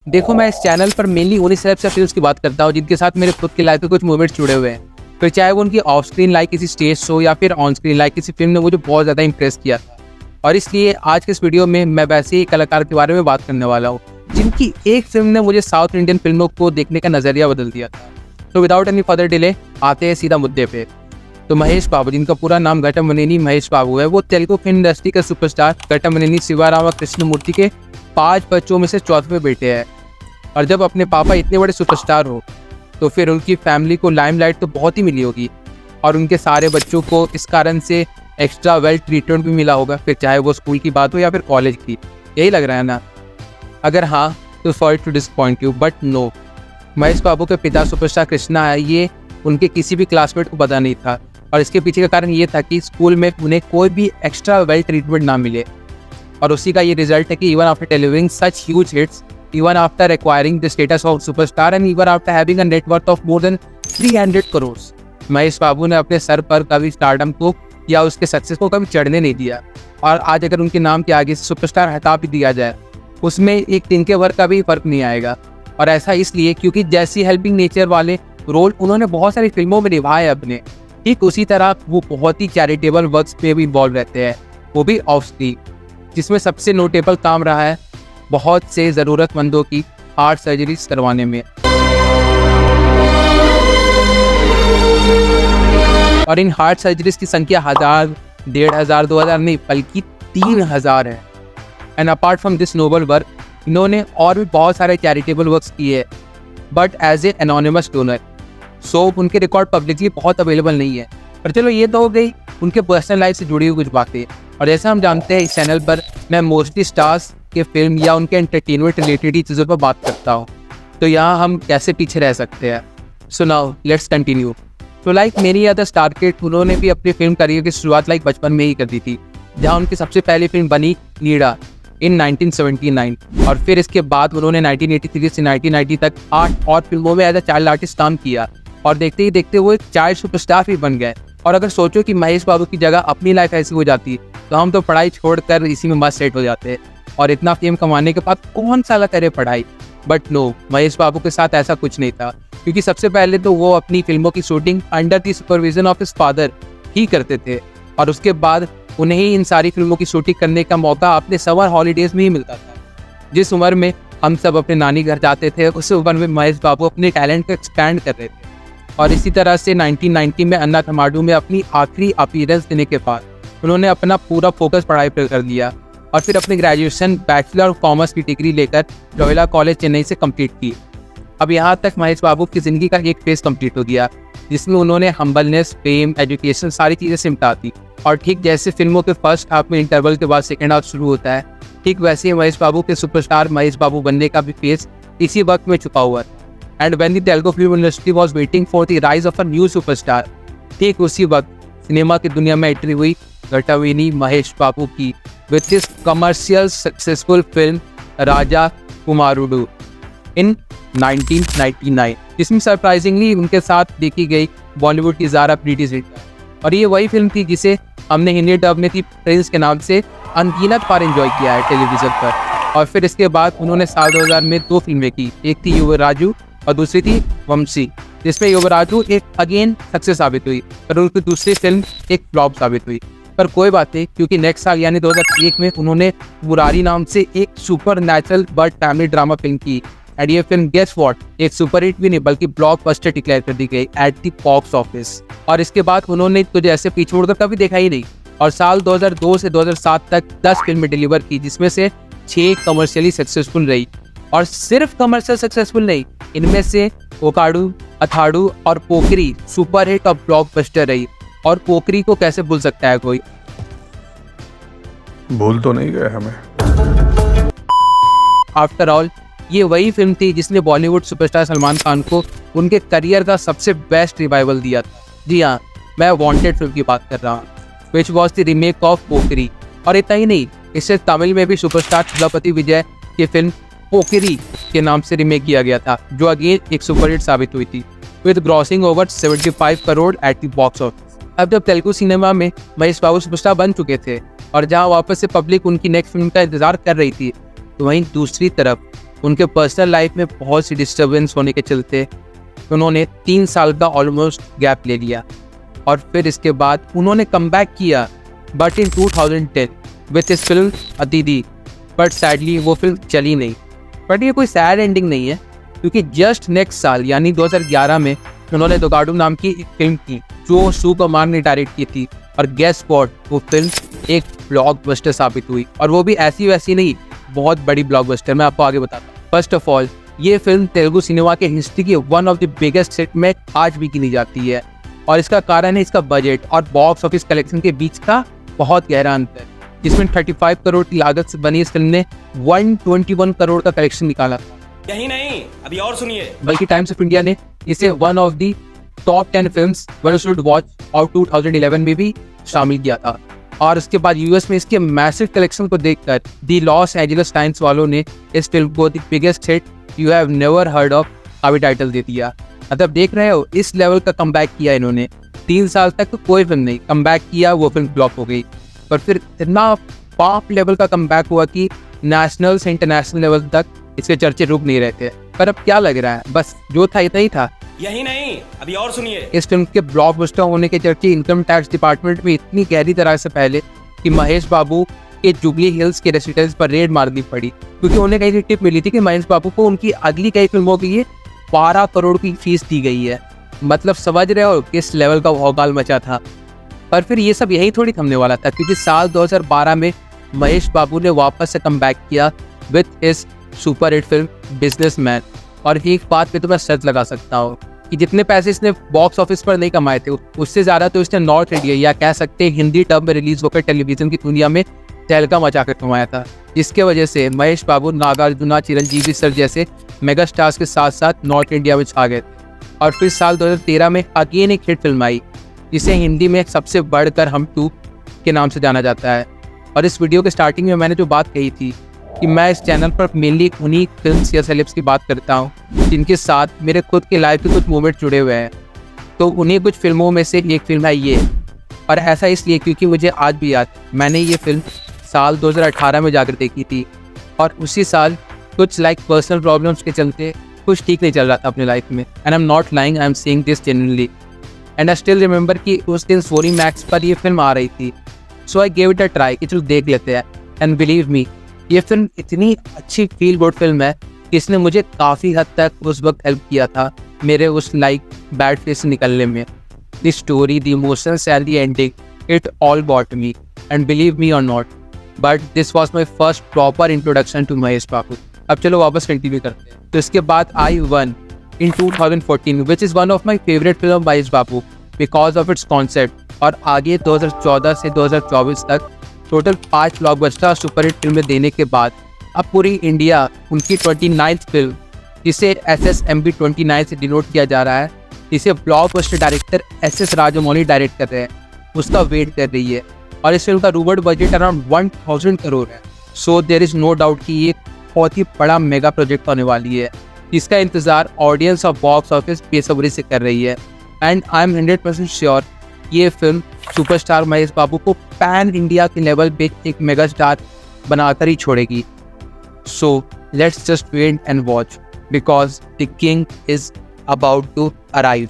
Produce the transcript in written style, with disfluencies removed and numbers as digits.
देखो, मैं इस चैनल पर मेनली उन्हीं सेलेब्स या फिल्म्स की बात करता हूँ जिनके साथ मेरे खुद की लाइफ के कुछ मोमेंट्स जुड़े हुए हैं। फिर चाहे वो उनकी ऑफ स्क्रीन लाइक किसी स्टेज शो या फिर ऑन स्क्रीन लाइक किसी फिल्म ने मुझे बहुत ज़्यादा इंप्रेस किया था। और इसलिए आज के इस वीडियो में मैं वैसे ही कलाकार के बारे में बात करने वाला हूँ जिनकी एक फिल्म ने मुझे साउथ इंडियन फिल्मों को देखने का नज़रिया बदल दिया था। तो विदाउट एनी फर्दर डिले आते हैं सीधा मुद्दे पे। तो महेश बाबू, जिनका पूरा नाम घटमनेनी महेश बाबू है, वो तेलुगु फिल्म इंडस्ट्री के सुपरस्टार घटमनेनी शिवारामा कृष्णमूर्ति के 5 बच्चों में से 4वें बेटे हैं। और जब अपने पापा इतने बड़े सुपरस्टार हो तो फिर उनकी फैमिली को लाइमलाइट तो बहुत ही मिली होगी और उनके सारे बच्चों को इस कारण से एक्स्ट्रा वेल ट्रीटमेंट भी मिला होगा, फिर चाहे वो स्कूल की बात हो या फिर कॉलेज की। यही लग रहा है ना? अगर हाँ तो sorry to disappoint you, but no. Mahesh Babu के पिता सुपरस्टार कृष्णा है, ये उनके किसी भी क्लासमेट को पता नहीं था। और इसके पीछे का कारण ये था कि स्कूल में उन्हें कोई भी एक्स्ट्रा वेल ट्रीटमेंट ना मिले। और उसी का ये रिजल्ट है कि even after delivering such huge hits, even after acquiring the status of superstar and even after having a net worth of more than 300 crores, Mahesh बाबू ने अपने सर पर कभी स्टारडम को या उसके सक्सेस को कभी चढ़ने नहीं दिया। और आज अगर उनके नाम के आगे से सुपरस्टार हटा भी दिया जाए, उसमें एक तिनके भर का भी फर्क नहीं आएगा। और ऐसा इसलिए क्योंकि जैसी हेल्पिंग नेचर वाले रोल उन्होंने बहुत सारी फिल्मों में निभाए अपने, ठीक उसी तरह वो बहुत ही चैरिटेबल वर्क्स पे भी इन्वॉल्व रहते हैं, वो भी ऑफ स्क्रीन। जिसमें सबसे नोटेबल काम रहा है बहुत से ज़रूरतमंदों की हार्ट सर्जरीज करवाने में। और इन हार्ट सर्जरीज की संख्या 1000, 1500, 2000 नहीं बल्कि 3000 है। And apart from this noble work, इन्होंने और भी बहुत सारे चैरिटेबल वर्क्स किए, but as a anonymous donor. So उनके रिकॉर्ड पब्लिकली बहुत अवेलेबल नहीं है। पर चलो, ये तो हो गई उनके पर्सनल लाइफ से जुड़ी हुई कुछ बातें। और जैसा हम जानते हैं, इस चैनल पर मैं मोस्टली स्टार्स के फिल्म या उनके एंटरटेनमेंट रिलेटेड ही चीज़ों पर बात करता हूँ। तो यहाँ हम कैसे पीछे रह सकते हैं? So now let's continue. तो लाइक मेरी अदर स्टार किड, उन्होंने भी अपने फिल्म करियर की शुरुआत लाइक बचपन में ही कर दी थी, जहाँ उनकी सबसे पहली फिल्म बनी नीड़ा इन 1979। और फिर इसके बाद उन्होंने 1983 से 1990 तक 8 और फिल्मों में एज अ चाइल्ड आर्टिस्ट काम किया। और देखते ही देखते वो एक चाइल्ड सुपरस्टार भी बन गए। और अगर सोचो कि महेश बाबू की जगह अपनी लाइफ ऐसी हो जाती तो हम तो पढ़ाई छोड़कर इसी में मस्त सेट हो जाते और इतना फेम कमाने के बाद कौन साला करे पढ़ाई। बट नो, महेश बाबू के साथ ऐसा कुछ नहीं था, क्योंकि सबसे पहले तो वो अपनी फिल्मों की shooting under the supervision of his father ही करते थे। और उसके बाद उन्हें ही इन सारी फिल्मों की शूटिंग करने का मौका अपने समर हॉलीडेज में ही मिलता था। जिस उम्र में हम सब अपने नानी घर जाते थे, उस उम्र में महेश बाबू अपने टैलेंट को एक्सपैंड कर रहे थे। और इसी तरह से 1990 में अन्ना थमाडू में अपनी आखिरी अपीयरेंस देने के बाद उन्होंने अपना पूरा फोकस पढ़ाई पर कर दिया। और फिर अपनी ग्रेजुएशन बैचलर ऑफ कॉमर्स की डिग्री लेकर लोयोला कॉलेज चेन्नई से कंप्लीट की। अब यहाँ तक महेश बाबू की ज़िंदगी का एक फेज कंप्लीट हो गया, जिसमें उन्होंने हम्बलनेस, फेम, एजुकेशन सारी चीज़ें सिमटा दी। और ठीक जैसे फिल्मों के फर्स्ट हाफ में इंटरवल के बाद सेकेंड हाफ शुरू होता है, ठीक वैसे ही महेश बाबू के सुपरस्टार महेश बाबू बनने का भी फेज इसी वक्त में छुपा हुआ है। And when the Telugu film industry was waiting for the rise of a new superstar, ठीक उसी वक्त सिनेमा की दुनिया में एंट्री हुई घटमनेनी महेश बाबू की with his commercial successful film Raja कुमारुडु in 1999, जिसमें सरप्राइजिंगली उनके साथ देखी गई बॉलीवुड की ज़ारा प्रीति जिंटा। और ये वही फिल्म थी जिसे हमने हिंदी डब में थी प्रिंस के नाम से अनगिनत बार एंजॉय किया है टेलीविज़न पर। और फिर इसके बाद उन्होंने साल 2000 में 2 फिल्में की, एक थी युवराजू और दूसरी थी वंशी, जिसमें युवराजू एक अगेन सक्सेस साबित हुई पर उनकी दूसरी फिल्म एक फ्लॉप साबित हुई। पर कोई बात नहीं, क्योंकि नेक्स्ट साल यानी 2001 में उन्होंने मुरारी नाम से एक super natural but family drama film की। एंड ये फिल्म गेस व्हाट, एक सुपर हिट भी नहीं बल्कि ब्लॉकबस्टर डिक्लेयर कर दी गई एट द बॉक्स ऑफिस। और इसके बाद उन्होंने तुझे ऐसे पीछे मुड़कर कभी देखा ही नहीं। और साल 2002 से 2007 तक 10 फिल्में डिलीवर की, जिसमें से 6 कमर्शियली सक्सेसफुल रही। और सिर्फ कमर्शियल सक्सेसफुल नहीं, इनमें से ओकाडू, अथाडू और पोखरी सुपर हिट और ब्लॉकबस्टर रही। और पोखरी को कैसे भूल सकता है कोई? भूल तो नहीं गए हमें। आफ्टर ऑल, ये वही फिल्म थी जिसने बॉलीवुड सुपरस्टार सलमान खान को उनके करियर का सबसे बेस्ट रिवाइवल दिया था। जी हाँ, मैं वांटेड फिल्म की बात कर रहा हूँ, which was the remake of Pokiri. और इतना ही नहीं, इससे तमिल में भी सुपरस्टार थलपति विजय की फिल्म पोखरी के नाम से रीमेक किया गया था, जो अगेन एक सुपरहिट साबित हुई थी with grossing over 75 crore at the box office. अब जब तेलुगु सिनेमा में महेश बाबू सुपरस्टार बन चुके थे और जहां वापस से पब्लिक उनकी नेक्स्ट फिल्म का इंतजार कर रही थी, तो वहीं दूसरी तरफ उनके पर्सनल लाइफ में बहुत सी डिस्टर्बेंस होने के चलते उन्होंने 3 साल का ऑलमोस्ट गैप ले लिया और फिर इसके बाद उन्होंने कम बैक किया बट इन 2010 विथ इस फिल्म अतिथि। बट सैडली वो फिल्म चली नहीं। बट ये कोई सैड एंडिंग नहीं है क्योंकि जस्ट नेक्स्ट साल यानी 2011 में उन्होंने दोगाडू नाम की एक फिल्म की जो सुकुमार ने डायरेक्ट की थी और गेस व्हाट, वो फिल्म एक ब्लॉकबस्टर साबित हुई और वो भी ऐसी वैसी नहीं, बहुत बड़ी ब्लॉकबस्टर। मैं आपको आगे बताता हूँ। फर्स्ट ऑफ ऑल ये फिल्म तेलुगु सिनेमा के हिस्ट्री की one of the biggest hit में आज भी गिनी जाती है और इसका कारण है इसका बजट और बॉक्स ऑफिस कलेक्शन के बीच का बहुत गहरा अंतर, जिसमें 35 करोड़ की लागत से बनी इस फिल्म ने 121 करोड़ का कलेक्शन निकाला था। यही नहीं, अभी और सुनिए, बल्कि टाइम्स ऑफ इंडिया ने इसे one of the top 10 films one should watch और 2011 में भी शामिल किया था। और उसके बाद यूएस में इसके मैसिव कलेक्शन को देखकर दी लॉस एंजेलिस टाइम्स वालों ने इस फिल्म को the biggest hit you have never heard of का भी टाइटल दे दिया। मतलब देख रहे हो, इस लेवल का कमबैक किया इन्होंने। 3 साल तक तो कोई फिल्म नहीं, कमबैक किया, वो फिल्म फ्लॉप हो गई, पर फिर इतना पॉप लेवल का कमबैक हुआ कि नेशनल से इंटरनेशनल लेवल तक इसके चर्चे रुक नहीं रहे थे। पर अब क्या लग रहा है, बस जो था इतना ही था। यही नहीं, अभी और सुनिए, इस फिल्म के ब्लॉकबस्टर होने के चर्चे इनकम टैक्स डिपार्टमेंट में इतनी गहरी तरह से फैले कि महेश बाबू के जुबली हिल्स के रेसिडेंस पर रेड मारनी पड़ी क्योंकि उन्हें कहीं टिप मिली थी कि महेश बाबू को उनकी अगली कई फिल्मों के लिए 12 करोड़ की फीस दी गई है। मतलब समझ रहे हो किस लेवल का भौकाल मचा था। पर फिर ये सब यही थोड़ी थमने वाला था क्योंकि साल 2012 में महेश बाबू ने वापस से कम बैक किया with his super hit film businessman. और एक बात पे तो मैं शर्त लगा सकता हूँ कि जितने पैसे इसने बॉक्स ऑफिस पर नहीं कमाए थे उससे ज़्यादा तो इसने नॉर्थ इंडिया या कह सकते हैं हिंदी टर्म में रिलीज होकर टेलीविजन की दुनिया में तहलका मचा कर कमाया था, जिसके वजह से महेश बाबू नागार्जुना, चिरंजीवी सर जैसे मेगा स्टार्स के साथ साथ नॉर्थ इंडिया में छा गए थे। और फिर साल 2013 में अगेन एक हिट फिल्म आई जिसे हिंदी में सबसे बढ़कर हम 2 के नाम से जाना जाता है। और इस वीडियो के स्टार्टिंग में मैंने जो बात कही थी कि मैं इस चैनल पर मेनली उन्हीं फिल्म्स या सेलेब्स की बात करता हूँ जिनके साथ मेरे खुद के लाइफ के कुछ मोमेंट जुड़े हुए हैं, तो उन्हीं कुछ फिल्मों में से एक फिल्म है ये। और ऐसा इसलिए क्योंकि मुझे आज भी याद, मैंने ये फिल्म साल 2018 में जाकर देखी थी और उसी साल कुछ पर्सनल प्रॉब्लम्स के चलते कुछ ठीक नहीं चल रहा था अपने लाइफ में। And I am not lying, I am saying this genuinely. And I still remember कि उस दिन सोनी मैक्स पर ये फिल्म आ रही थी, so I gave it a try कि चलो देख लेते हैं। एंड बिलीव मी, ये फिल्म इतनी अच्छी फील गुड फिल्म है कि इसने मुझे काफ़ी हद तक उस वक्त हेल्प किया था मेरे उस बैड फेस से निकलने में। The story, the emotions and the ending, it all bought me. And believe me or not, but this was my first proper introduction to Mahesh Babu. अब चलो वापस कंटिन्यू करते हैं। तो इसके बाद I won in 2014 which is one of my favorite film by Babu because of its concept। और आगे 2014 से 2024 तक टोटल 5 ब्लॉकबस्टर सुपरहिट फिल्में देने के बाद अब पूरी इंडिया उनकी 29th फिल्म, जिसे SSMB 29 से डिनोट किया जा रहा है, जिसे blockbuster director SS Rajamouli direct कर रहे हैं, उसका वेट कर रही है। और इस फिल्म का रूवर्ड बजट अराउंड 1000 करोड़ है। So there is no doubt कि ये बहुत ही बड़ा मेगा प्रोजेक्ट होने वाली है, इसका इंतज़ार ऑडियंस और बॉक्स ऑफिस बेसब्री से कर रही है। एंड आई एम 100% श्योर ये फिल्म सुपरस्टार महेश बाबू को पैन इंडिया के लेवल पे एक मेगा स्टार बनाकर ही छोड़ेगी। So let's just wait and watch because the king is about to arrive.